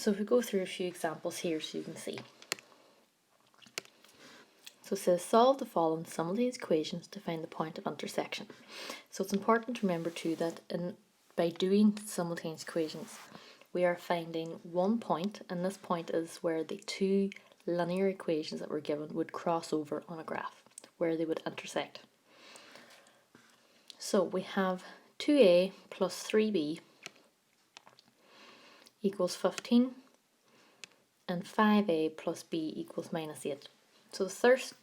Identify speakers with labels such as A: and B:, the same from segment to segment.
A: So if we go through a few examples here so you can see. So it says solve the following simultaneous equations to find the point of intersection. So it's important to remember too that by doing simultaneous equations we are finding one point, and this point is where the two linear equations that were given would cross over on a graph, where they would intersect. So we have 2a plus 3b equals 15 and 5a plus b equals minus 8. So the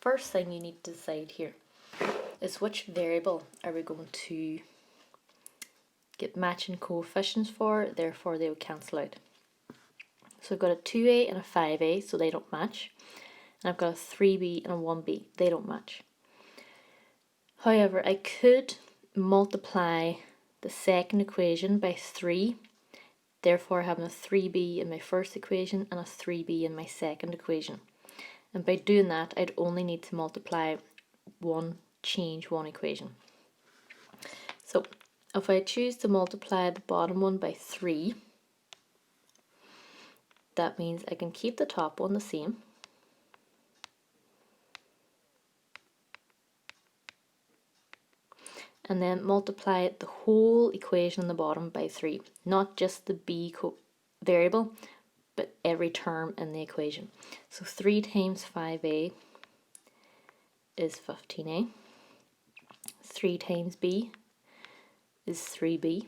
A: first thing you need to decide here is which variable are we going to get matching coefficients for, therefore they would cancel out. So I've got a 2a and a 5a, so they don't match. And I've got a 3b and a 1b, they don't match. However, I could multiply the second equation by 3, therefore having a 3b in my first equation and a 3b in my second equation. And by doing that, I'd only need to multiply change one equation. So if I choose to multiply the bottom one by 3, that means I can keep the top one the same. And then multiply the whole equation on the bottom by 3, not just the b variable, but every term in the equation. So 3 times 5a is 15a, 3 times b is 3b,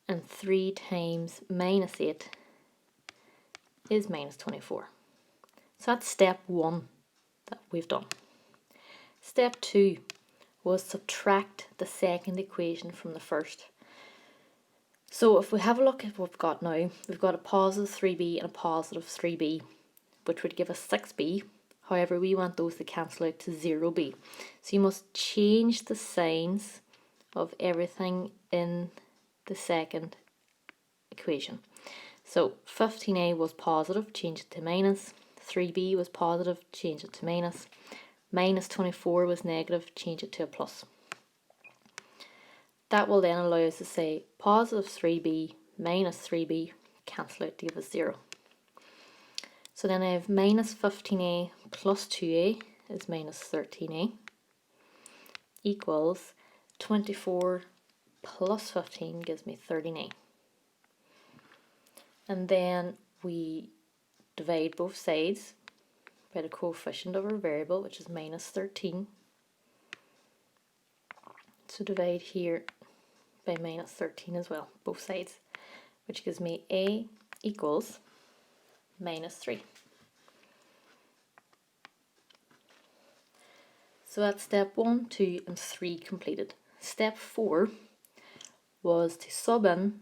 A: and 3 times minus 8 is minus 24. So that's step 1 that we've done. Step 2 was subtract the second equation from the first. So if we have a look at what we've got now, we've got a positive 3b and a positive 3b, which would give us 6b. However, we want those to cancel out to 0b. So you must change the signs of everything in the second equation. So 15a was positive, change it to minus. 3b was positive, change it to minus. Minus 24 was negative, change it to a plus. That will then allow us to say positive 3b minus 3b cancel out to give us 0. So then I have minus 15a plus 2a is minus 13a equals 24 plus 15 gives me 13a. And then we divide both sides by the coefficient of our variable, which is minus 13. So divide here by minus 13 as well, both sides, which gives me a equals minus 3. So that's step 1, 2 and 3 completed. Step 4 was to sub in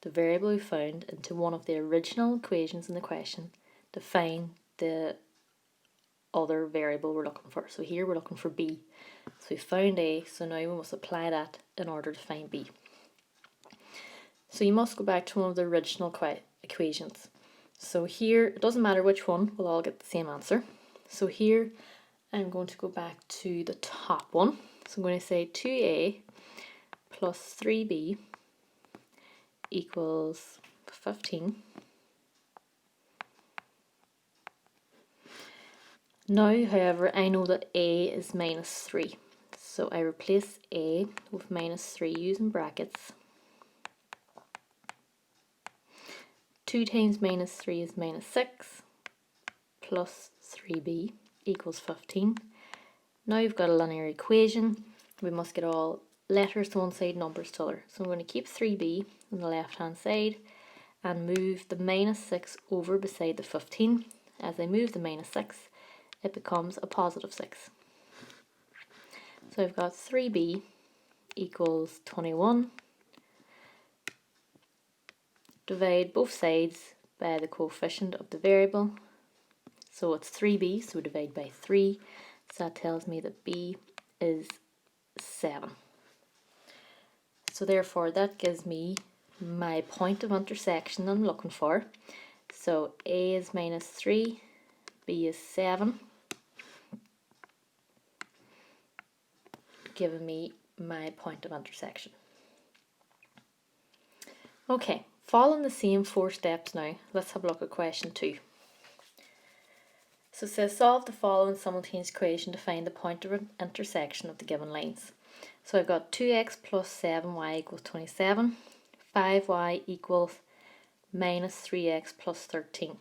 A: the variable we found into one of the original equations in the question to find the other variable we're looking for. So here we're looking for b. So we found a, so now we must apply that in order to find b. So you must go back to one of the original equations. So here, it doesn't matter which one, we'll all get the same answer. So here I'm going to go back to the top one. So I'm going to say 2a plus 3b equals 15. Now, however, I know that a is minus 3. So I replace a with minus 3 using brackets. 2 times minus 3 is minus 6 plus 3b equals 15. Now you've got a linear equation. We must get all letters to one side, numbers to the other. So I'm going to keep 3b on the left hand side and move the minus 6 over beside the 15. As I move the minus 6, it becomes a positive 6. So I've got 3b equals 21. Divide both sides by the coefficient of the variable. So it's 3b, so divide by 3. So that tells me that b is 7. So therefore that gives me my point of intersection I'm looking for. So a is minus 3, b is 7, giving me my point of intersection. Okay, Following the same 4 steps now, let's have a look at question 2. So it says solve the following simultaneous equation to find the point of intersection of the given lines. So I've got 2x plus 7y equals 27, 5y equals minus 3x plus 13.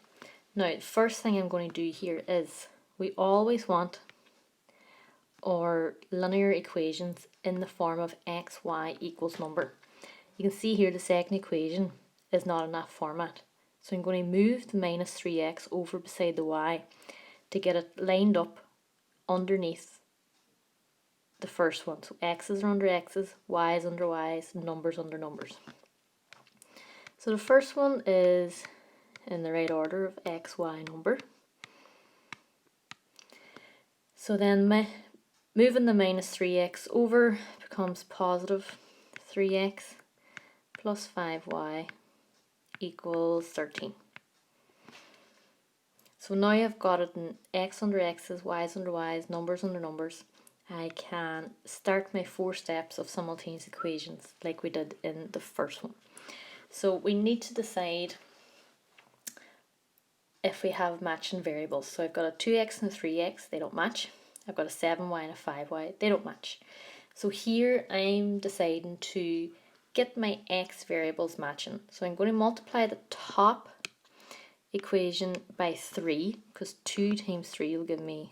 A: Now the first thing I'm going to do here is we always want our linear equations in the form of x, y equals number. You can see here the second equation is not in that format. So I'm going to move the minus 3x over beside the y to get it lined up underneath the first one. So x's are under x's, y's under y's, numbers under numbers. So the first one is in the right order of x, y number. So then moving the minus 3x over becomes positive 3x plus 5y equals 13. So now I've got it in x under x's, y's under y's, numbers under numbers. I can start my 4 steps of simultaneous equations like we did in the first one. So we need to decide if we have matching variables. So I've got a 2x and a 3x, they don't match. I've got a 7y and a 5y, they don't match. So here I'm deciding to get my x variables matching. So I'm going to multiply the top equation by 3, because 2 times 3 will give me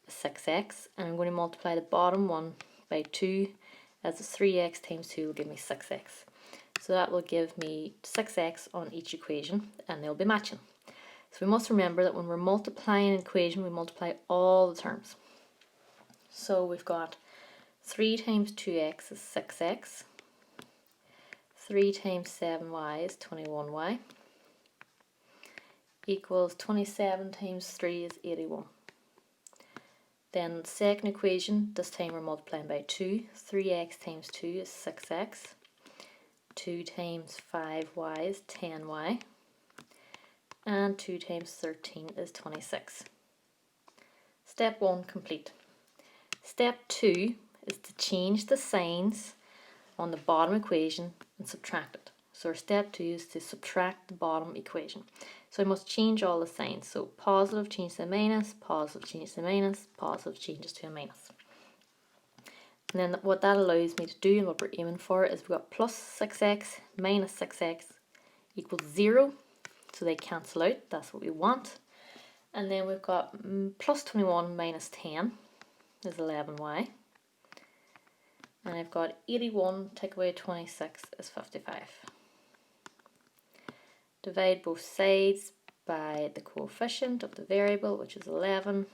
A: 6x, and I'm going to multiply the bottom one by 2, as 3x times 2 will give me 6x. So that will give me 6x on each equation, and they'll be matching. So we must remember that when we're multiplying an equation, we multiply all the terms. So we've got 3 times 2x is 6x, 3 times 7y is 21y, equals 27 times 3 is 81. Then the second equation, this time we're multiplying by 2. 3x times 2 is 6x. 2 times 5y is 10y. And 2 times 13 is 26. Step 1 complete. Step 2 is to change the signs on the bottom equation and subtract it. So our step 2 is to subtract the bottom equation. So I must change all the signs. So positive changes to a minus, positive changes to a minus, positive changes to a minus. And then what that allows me to do, and what we're aiming for, is we've got plus 6x minus 6x equals 0. So they cancel out, that's what we want. And then we've got plus 21 minus 10 is 11y. And I've got 81 take away 26 is 55. Divide both sides by the coefficient of the variable, which is 11.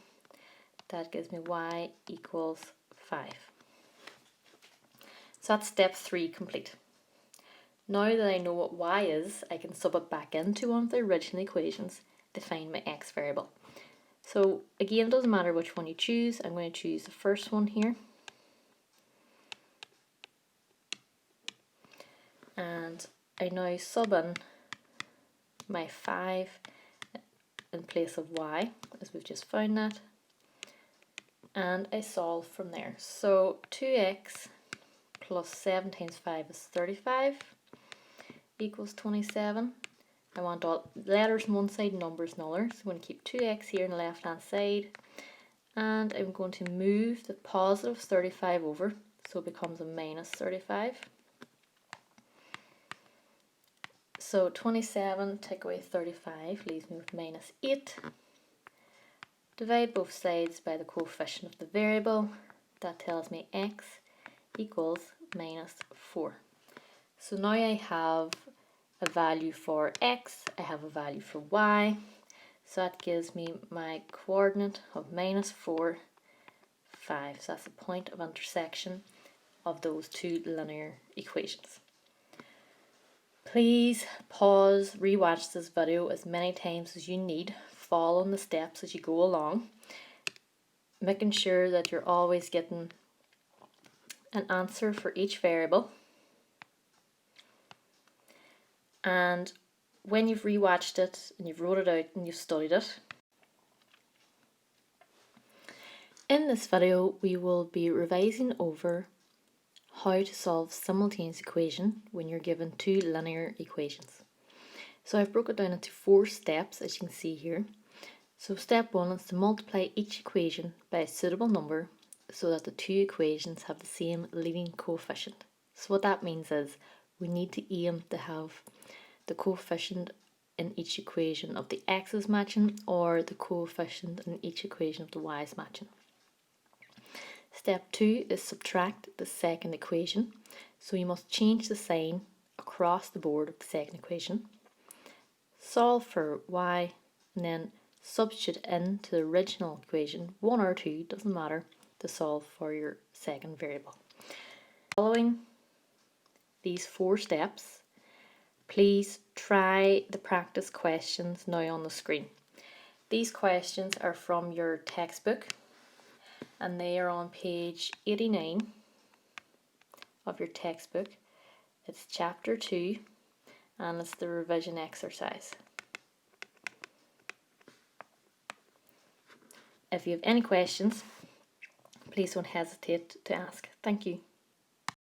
A: That gives me y equals 5. So that's step 3 complete. Now that I know what y is, I can sub it back into one of the original equations to find my x variable. So again, it doesn't matter which one you choose. I'm going to choose the first one here. And I now sub in my 5 in place of y, as we've just found that. And I solve from there. So 2x plus 7 times 5 is 35 equals 27. I want all letters on one side, numbers on the other. So I'm going to keep 2x here on the left hand side. And I'm going to move the positive 35 over, so it becomes a minus 35. So 27 take away 35 leaves me with minus 8. Divide both sides by the coefficient of the variable. That tells me x equals minus 4. So now I have a value for x, I have a value for y. So that gives me my coordinate of minus 4, 5. So that's the point of intersection of those two linear equations. Please pause, rewatch this video as many times as you need, following the steps as you go along, making sure that you're always getting an answer for each variable. And when you've rewatched it and you've wrote it out and you've studied it, in this video we will be revising over how to solve simultaneous equation when you're given two linear equations. So I've broken it down into 4 steps, as you can see here. So step 1 is to multiply each equation by a suitable number so that the two equations have the same leading coefficient. So what that means is we need to aim to have the coefficient in each equation of the x's matching or the coefficient in each equation of the y's matching. Step 2 is subtract the second equation. So you must change the sign across the board of the second equation. Solve for y and then substitute into the original equation, 1 or 2, doesn't matter, to solve for your second variable. Following these 4 steps, please try the practice questions now on the screen. These questions are from your textbook and they are on page 89 of your textbook. It's chapter 2 and it's the revision exercise. If you have any questions, please don't hesitate to ask. Thank you.